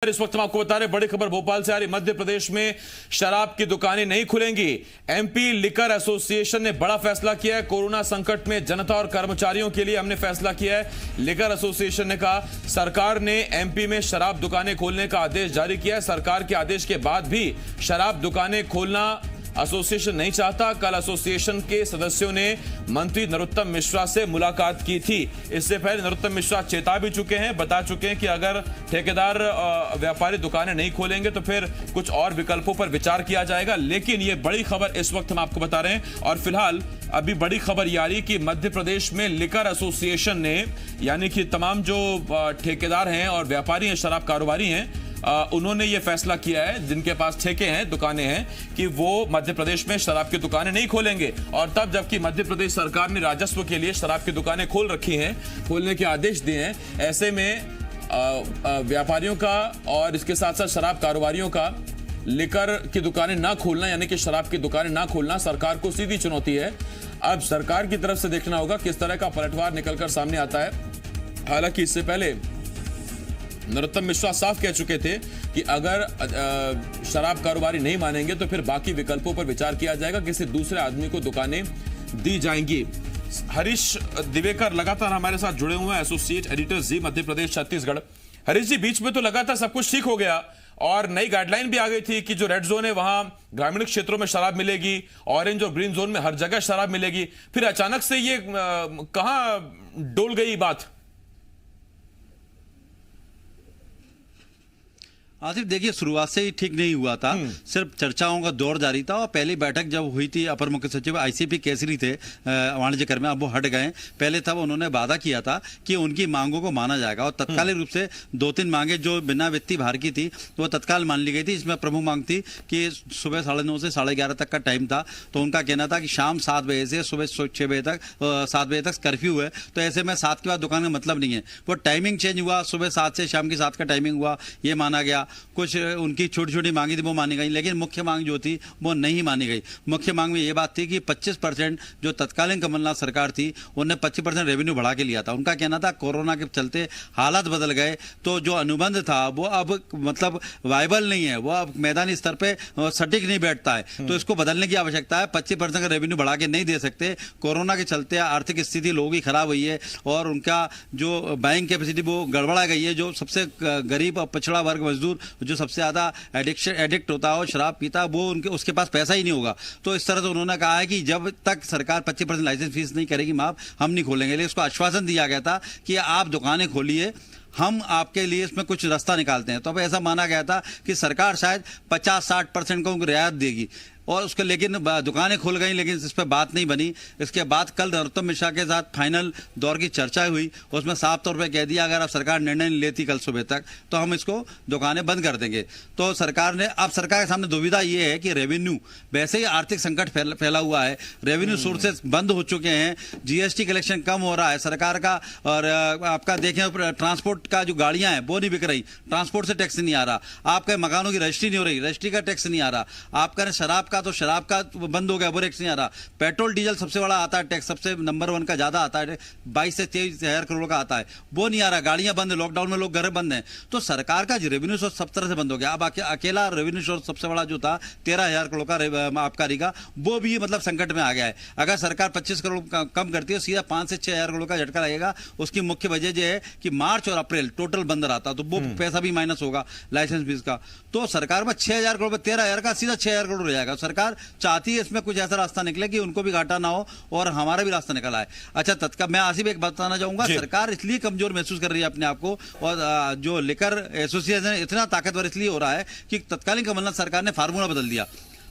इस वक्त हम आपको बता रहे बड़ी खबर भोपाल से आ रही। मध्य प्रदेश में शराब की दुकानें नहीं खुलेंगी। एमपी लिकर एसोसिएशन ने बड़ा फैसला किया है। कोरोना संकट में जनता और कर्मचारियों के लिए हमने फैसला किया है। लिकर एसोसिएशन ने कहा सरकार ने एमपी में शराब दुकानें खोलने का आदेश जारी किया है। सरकार के आदेश के बाद भी शराब दुकानें खोलना एसोसिएशन नहीं चाहता। कल एसोसिएशन के सदस्यों ने मंत्री नरोत्तम मिश्रा से मुलाकात की थी। इससे पहले नरोत्तम मिश्रा चेता भी चुके हैं, बता चुके हैं कि अगर ठेकेदार व्यापारी दुकानें नहीं खोलेंगे तो फिर कुछ और विकल्पों पर विचार किया जाएगा। लेकिन ये बड़ी खबर इस वक्त हम आपको बता रहे हैं। और फिलहाल अभी बड़ी खबर ये आ रही कि मध्य प्रदेश में लिकर एसोसिएशन ने, यानी कि तमाम जो ठेकेदार हैं और व्यापारी हैं, शराब कारोबारी हैं, उन्होंने ये फैसला किया है, जिनके पास ठेके हैं, दुकानें हैं, कि वो मध्य प्रदेश में शराब की दुकानें नहीं खोलेंगे। और तब जबकि मध्य प्रदेश सरकार ने राजस्व के लिए शराब की दुकानें खोल रखी हैं, खोलने के आदेश दिए हैं, ऐसे में व्यापारियों का और इसके साथ साथ शराब कारोबारियों का लिकर की दुकानें ना खोलना, यानी कि शराब की दुकानें ना खोलना सरकार को सीधी चुनौती है। अब सरकार की तरफ से देखना होगा किस तरह का पलटवार निकलकर सामने आता है। हालांकि इससे पहले नरोत्तम मिश्रा साफ कह चुके थे कि अगर शराब कारोबारी नहीं मानेंगे तो फिर बाकी विकल्पों पर विचार किया जाएगा, किसी दूसरे आदमी को दुकानें दी जाएंगी। हरीश दिवेकर लगातार हमारे साथ जुड़े हुए हैं, एसोसिएट एडिटर जी मध्य प्रदेश छत्तीसगढ़। हरीश जी, बीच में तो लगातार सब कुछ ठीक हो गया और नई गाइडलाइन भी आ गई थी कि जो रेड जोन है वहां ग्रामीण क्षेत्रों में शराब मिलेगी, ऑरेंज और ग्रीन जोन में हर जगह शराब मिलेगी। फिर अचानक से ये कहां डोल गई बात? आसिफ, देखिए, शुरुआत से ही ठीक नहीं हुआ था। सिर्फ चर्चाओं का दौर जारी था। और पहली बैठक जब हुई थी, अपर मुख्य सचिव आईसीपी केसरी थे वाणिज्य कर में, अब वो हट गए। पहले तब उन्होंने वादा किया था कि उनकी मांगों को माना जाएगा और तत्कालिक रूप से 2-3 मांगे जो बिना वित्तीय भार की थी वो तत्काल मान ली गई थी। इसमें प्रमुख मांग थी कि सुबह 9:30 से 11:30 तक का टाइम था, तो उनका कहना था कि शाम 7 बजे से सुबह 6 बजे तक 7 बजे तक कर्फ्यू है, तो ऐसे में 7 के बाद दुकान का मतलब नहीं है। वो टाइमिंग चेंज हुआ, सुबह 7 से शाम की 7 का टाइमिंग हुआ, ये माना गया। कुछ उनकी छोटी छोटी मांगी थी वो मानी गई, लेकिन मुख्य मांग जो थी वो नहीं मानी गई। मुख्य मांग में ये बात थी कि 25% जो तत्कालीन कमलनाथ सरकार थी उन्होंने 25% रेवेन्यू बढ़ा के लिया था। उनका कहना था कोरोना के चलते हालात बदल गए, तो जो अनुबंध था वो अब मतलब वायबल नहीं है, वो अब मैदानी स्तर पे सटीक नहीं बैठता है, तो इसको बदलने की आवश्यकता है। 25% का रेवेन्यू बढ़ा के नहीं दे सकते। कोरोना के चलते आर्थिक स्थिति लोगों की खराब हुई है और उनका जो बैंक कैपेसिटी वो गड़बड़ा गई है। जो सबसे गरीब और पिछड़ा वर्ग मजदूर जो सबसे ज्यादा एडिक्ट होता है और शराब पीता है, वो उनके उसके पास पैसा ही नहीं होगा। तो इस तरह से उन्होंने कहा है कि जब तक सरकार 25% लाइसेंस फीस नहीं करेगी माफ, हम नहीं खोलेंगे। लेकिन उसको आश्वासन दिया गया था कि आप दुकानें खोलिए, हम आपके लिए इसमें कुछ रास्ता निकालते हैं। तो अब ऐसा माना गया था कि सरकार शायद 50-60% को रियायत देगी और उसके, लेकिन दुकानें खुल गई, लेकिन इस पर बात नहीं बनी। इसके बाद कल नरोत्तम मिश्रा के साथ फाइनल दौर की चर्चा हुई, उसमें साफ तौर पे कह दिया अगर अब सरकार निर्णय नहीं लेती कल सुबह तक तो हम इसको दुकानें बंद कर देंगे। तो सरकार ने, अब सरकार के सामने दुविधा ये है कि रेवेन्यू, वैसे ही आर्थिक संकट फैला हुआ है, रेवेन्यू सोर्सेज बंद हो चुके हैं, जीएसटी कलेक्शन कम हो रहा है सरकार का, और आपका देखें ट्रांसपोर्ट का जो गाड़ियां हैं वो नहीं बिक रही, ट्रांसपोर्ट से टैक्स नहीं आ रहा, आपके मकानों की रजिस्ट्री नहीं हो रही, रजिस्ट्री का टैक्स नहीं आ रहा, आपका शराब तो शराब का बंद हो गया, वो टैक्स नहीं आ रहा, पेट्रोल डीजल सबसे बड़ा आता है टैक्स, सबसे नंबर 1 का ज्यादा आता है, 22 से 23 हजार करोड़ का आता है, वो नहीं आ रहा, गाड़ियां बंद है, लॉकडाउन में लोग घर बंद हैं। तो सरकार का रेवेन्यू सोर्स सब तरह से बंद हो गया। अब अकेला रेवेन्यू सोर्स सबसे बड़ा जो था 13,000 करोड़ का आबकारी का, वो भी मतलब संकट में आ गया है। अगर सरकार 25 करोड़ कम करती है, सीधा 5 से 6,000 करोड़ का झटका लगेगा। उसकी मुख्य वजह यह है कि मार्च और अप्रैल टोटल बंद रहा था, तो वो पैसा भी माइनस होगा लाइसेंस फीस का। तो सरकार में 6,000 करोड़, 13,000 का सीधा 6,000 करोड़ रह जाएगा। सरकार चाहती है इसमें कुछ ऐसा रास्ता निकले कि उनको भी घाटा ना हो और हमारा भी रास्ता निकल आए। अच्छा, तत्काल मैं आसिफ एक बताना चाहूंगा, सरकार इसलिए कमजोर महसूस कर रही है अपने आप को, और जो लिकर एसोसिएशन इतना ताकतवर इसलिए हो रहा है कि तत्कालीन कमलनाथ सरकार ने फार्मूला बदल दिया।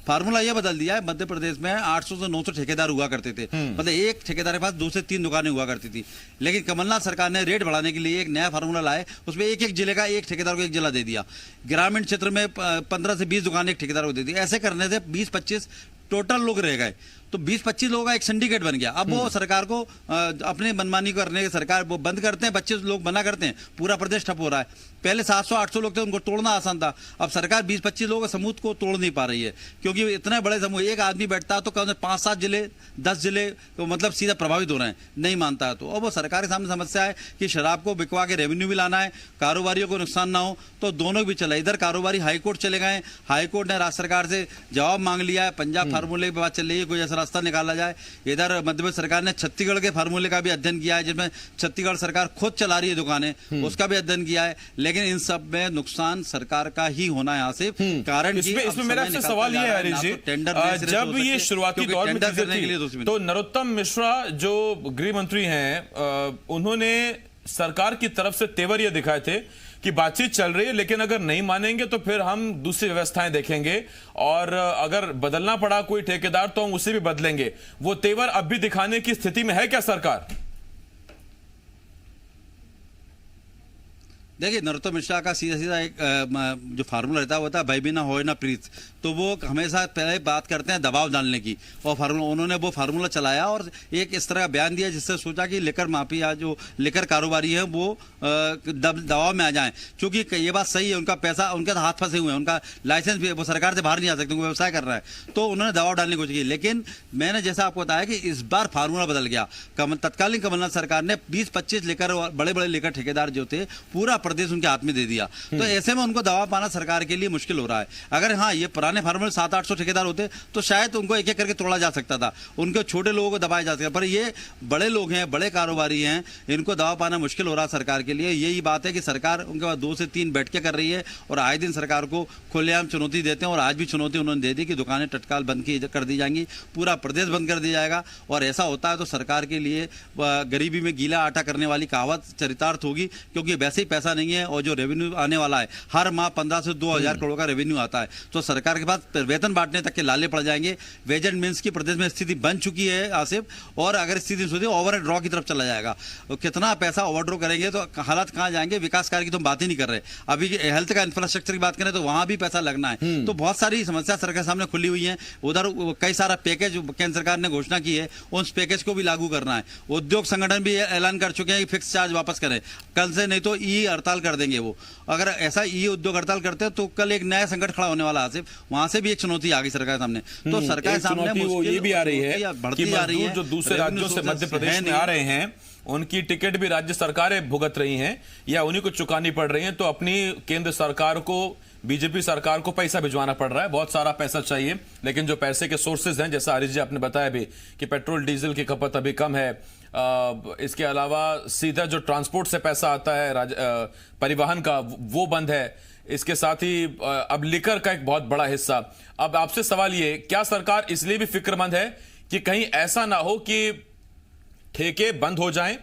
फार्मूला यह बदल दिया है, मध्य प्रदेश में 800 से 900 ठेकेदार हुआ करते थे, मतलब एक ठेकेदार के पास 2 से 3 दुकानें हुआ करती थी। लेकिन कमलनाथ सरकार ने रेट बढ़ाने के लिए एक नया फार्मूला लाए, उसमें एक जिले का एक ठेकेदार को एक जिला दे दिया। ग्रामीण क्षेत्र में 15 से 20 दुकानें एक ठेकेदार को दे दी। ऐसे करने से 20-25 टोटल लोग रह गए। तो 20-25 लोगों का एक सिंडिकेट बन गया। अब वो सरकार को अपने मनमानी करने के सरकार वो बंद करते हैं, 25 लोग मना करते हैं, पूरा प्रदेश ठप हो रहा है। पहले 700-800 लोग थे, उनको तोड़ना आसान था। अब सरकार 20-25 लोगों के समूह को तोड़ नहीं पा रही है, क्योंकि इतने बड़े समूह, एक आदमी बैठता है तो कम से 5-7 जिले 10 जिले तो मतलब सीधा प्रभावित हो रहे हैं, नहीं मानता है। तो अब वो सरकार के सामने समस्या है कि शराब को बिकवा के रेवेन्यू भी लाना है, कारोबारियों को नुकसान ना हो, तो दोनों भी चला। इधर कारोबारी हाईकोर्ट चले गए, हाईकोर्ट ने राज्य सरकार से जवाब मांग लिया है, पंजाब फार्मूले की बात चल रही है, कोई ऐसा रास्ता निकाला जाए। इधर मध्य प्रदेश सरकार ने छत्तीसगढ़ के फार्मूले का भी अध्ययन किया है, जिसमें छत्तीसगढ़ सरकार खुद चला रही है दुकानें, उसका भी अध्ययन किया है। लेकिन इन सब में नुकसान सरकार का ही होना है आसिफ, कारण इसमें मेरा आपसे सवाल ये है हरीश जी, जब ये शुरुआती दौर में चीजें थी तो नरोत्तम मिश्रा जो गृह मंत्री हैं, उन्होंने सरकार की तरफ से तेवर ये दिखाए थे कि बातचीत चल रही है, लेकिन अगर नहीं मानेंगे तो फिर हम दूसरी व्यवस्थाएं देखेंगे, और अगर बदलना पड़ा कोई ठेकेदार तो हम उसे भी बदलेंगे। वो तेवर अब भी दिखाने की स्थिति में है क्या सरकार? देखिए, नरोत्तम मिश्रा का सीधा सीधा एक जो फार्मूला रहता है वो था भय बिना होए ना प्रीत। तो वो हमेशा पहले बात करते हैं दबाव डालने की, और फार्मूला उन्होंने वो फार्मूला चलाया और एक इस तरह का बयान दिया जिससे सोचा कि लेकर माफिया जो लेकर कारोबारी है वो दबाव में आ जाएं, क्योंकि ये बात सही है, उनका पैसा उनके हाथ फंसे हुए हैं, उनका लाइसेंस भी वो सरकार से बाहर नहीं आ सकते, वो व्यवसाय कर रहा है, तो उन्होंने दबाव डालने की कोशिश की। लेकिन मैंने जैसा आपको बताया कि इस बार फार्मूला बदल गया। तत्कालीन कमलनाथ सरकार ने 20-25 लेकर बड़े बड़े लेकर ठेकेदार जो थे पूरा प्रदेश उनके हाथ में दे दिया। तो ऐसे में उनको दबाव पाना सरकार के लिए मुश्किल हो रहा है। अगर हाँ ये पुराने फार्मूले 700-800 ठेकेदार होते तो शायद उनको एक एक करके तोड़ा जा सकता था, उनके छोटे लोगों को दबाया जा सकता, पर ये बड़े लोग हैं, बड़े कारोबारी हैं, इनको दबाव पाना मुश्किल हो रहा है सरकार के लिए। यही बात है कि सरकार उनके पास 2 से 3 बैठकें कर रही है और आए दिन सरकार को खुलेआम चुनौती देते हैं, और आज भी चुनौती उन्होंने दे दी कि दुकानें तत्काल बंद कर दी जाएंगी, पूरा प्रदेश बंद कर दिया जाएगा। और ऐसा होता है तो सरकार के लिए गरीबी में गीला आटा करने वाली कहावत चरितार्थ होगी, क्योंकि वैसे ही पैसा नहीं है और जो रेवेन्यू आने वाला है हर माह 15 से 2,000 करोड़ का रेवेन्यू आता है, तो सरकार के पास वेतन बांटने तक के लाले पड़ जाएंगे। वेज एंड मील्स की प्रदेश में स्थिति बन चुकी है आसिफ, और अगर स्थिति सोचिए ओवर ड्रॉ की तरफ चला जाएगा, तो कितना पैसा ओवर ड्रॉ करेंगे तो हालात कहां जाएंगे। विकास कार्य की तो हम बात ही नहीं कर रहे, अभी हेल्थ का इंफ्रास्ट्रक्चर की बात करें तो वहां भी पैसा लगना है। तो बहुत सारी समस्या सरकार सामने खुली हुई है। उधर कई सारा पैकेज केंद्र सरकार ने घोषणा की है, उस पैकेज को भी लागू करना है। उद्योग संगठन भी ऐलान कर चुके हैं कि फिक्स चार्ज वापस करें कल से, नहीं तो ई हड़ताल कर देंगे वो। अगर ऐसा ई उद्योग हड़ताल करते हैं तो कल एक नया संकट खड़ा होने वाला है आसिफ, वहां से भी एक चुनौती आ गई सरकार सामने। तो सरकार सामने वो ये भी आ रही है कि मजदूर जो दूसरे राज्यों से मध्य प्रदेश में आ रहे हैं उनकी टिकट भी राज्य सरकारें भुगत रही हैं या उन्हीं को चुकानी पड़ रही है, तो अपनी केंद्र सरकार को, बीजेपी सरकार को पैसा भिजवाना पड़ रहा है, बहुत सारा पैसा चाहिए। लेकिन जो पैसे के सोर्सेज हैं, जैसा हरीश जी आपने बताया भी कि पेट्रोल डीजल की खपत अभी कम है, इसके अलावा सीधा जो ट्रांसपोर्ट से पैसा आता है परिवहन का वो बंद है, इसके साथ ही अब लिकर का एक बहुत बड़ा हिस्सा। अब आपसे सवाल ये, क्या सरकार इसलिए भी फिक्रमंद है कि कहीं ऐसा ना हो कि ठेके बंद हो जाएं,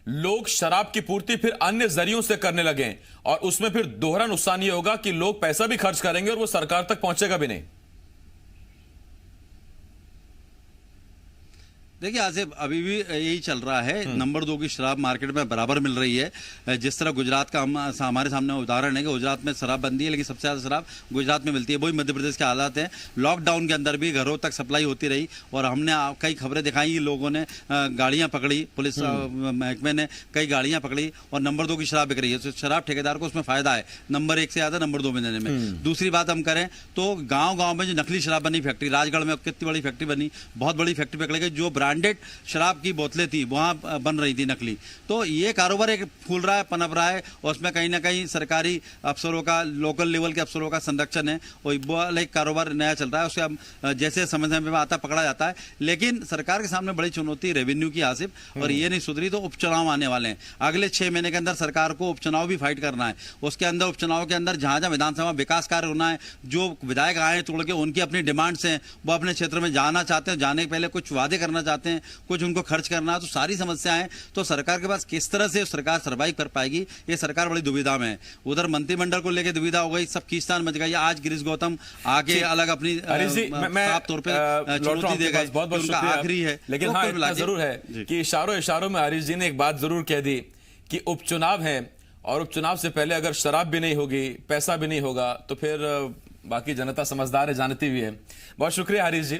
लोग शराब की पूर्ति फिर अन्य जरियों से करने लगें और उसमें फिर दोहरा नुकसान ये होगा कि लोग पैसा भी खर्च करेंगे और वो सरकार तक पहुंचेगा भी नहीं? देखिए आसिफ, अभी भी यही चल रहा है। नंबर 2 की शराब मार्केट में बराबर मिल रही है। जिस तरह गुजरात का हमारे सामने उदाहरण है कि गुजरात में शराब बंदी है, लेकिन सबसे ज्यादा शराब गुजरात में मिलती है। वही मध्य प्रदेश के हालात हैं। लॉकडाउन के अंदर भी घरों तक सप्लाई होती रही और हमने कई खबरें दिखाई, लोगों ने गाड़ियां पकड़ी, पुलिस महकमे ने कई गाड़ियां पकड़ी और नंबर 2 की शराब बिक रही है। तो शराब ठेकेदार को उसमें फायदा है, नंबर 1 से ज्यादा नंबर 2 में देने में। दूसरी बात हम करें तो गाँव में जो नकली शराब बनी फैक्ट्री, राजगढ़ में कितनी बड़ी फैक्ट्री बनी, बहुत बड़ी फैक्ट्री पकड़ी गई, जो ब्रांडेड शराब की बोतलें थी वहां बन रही थी नकली। तो ये कारोबार एक फूल रहा है, पनप रहा है, और उसमें कहीं ना कहीं सरकारी अफसरों का, लोकल लेवल के अफसरों का संरक्षण है, और वो एक कारोबार नया चल रहा है। उसके जैसे समझ में आता पकड़ा जाता है। लेकिन सरकार के सामने बड़ी चुनौती रेवेन्यू की आसिफ, और ये नहीं सुधरी तो उपचुनाव आने वाले हैं। अगले 6 महीने के अंदर सरकार को उपचुनाव भी फाइट करना है। उसके अंदर उपचुनाव के अंदर जहां जहां विधानसभा विकास कार्य होना है, जो विधायक आए तोड़ के उनकी अपनी डिमांड्स हैं, वो अपने क्षेत्र में जाना चाहते हैं, जाने के पहले कुछ वादे करना चाहते हैं, कुछ उनको खर्च करना है, तो सारी समस्याएं। तो सरकार के पास किस तरह से सरकार सर्वाइव कर पाएगी, ये सरकार बड़ी दुविधा में है। उधर मंत्रिमंडल को लेकर दुविधा हो गई, सब खींचतान मच गई। आज गिरीश गौतम आगे अलग अपनी साफ तौर पर चुनौती देगा, उनका आखिरी है। लेकिन हाँ, इतना जरूर है कि इशारों में हरीश जी ने एक बात जरूर कह दी कि उपचुनाव है और उपचुनाव से पहले अगर शराब भी नहीं होगी, पैसा भी नहीं होगा, तो फिर बाकी जनता समझदार है, जानती भी है। बहुत शुक्रिया हरीश जी।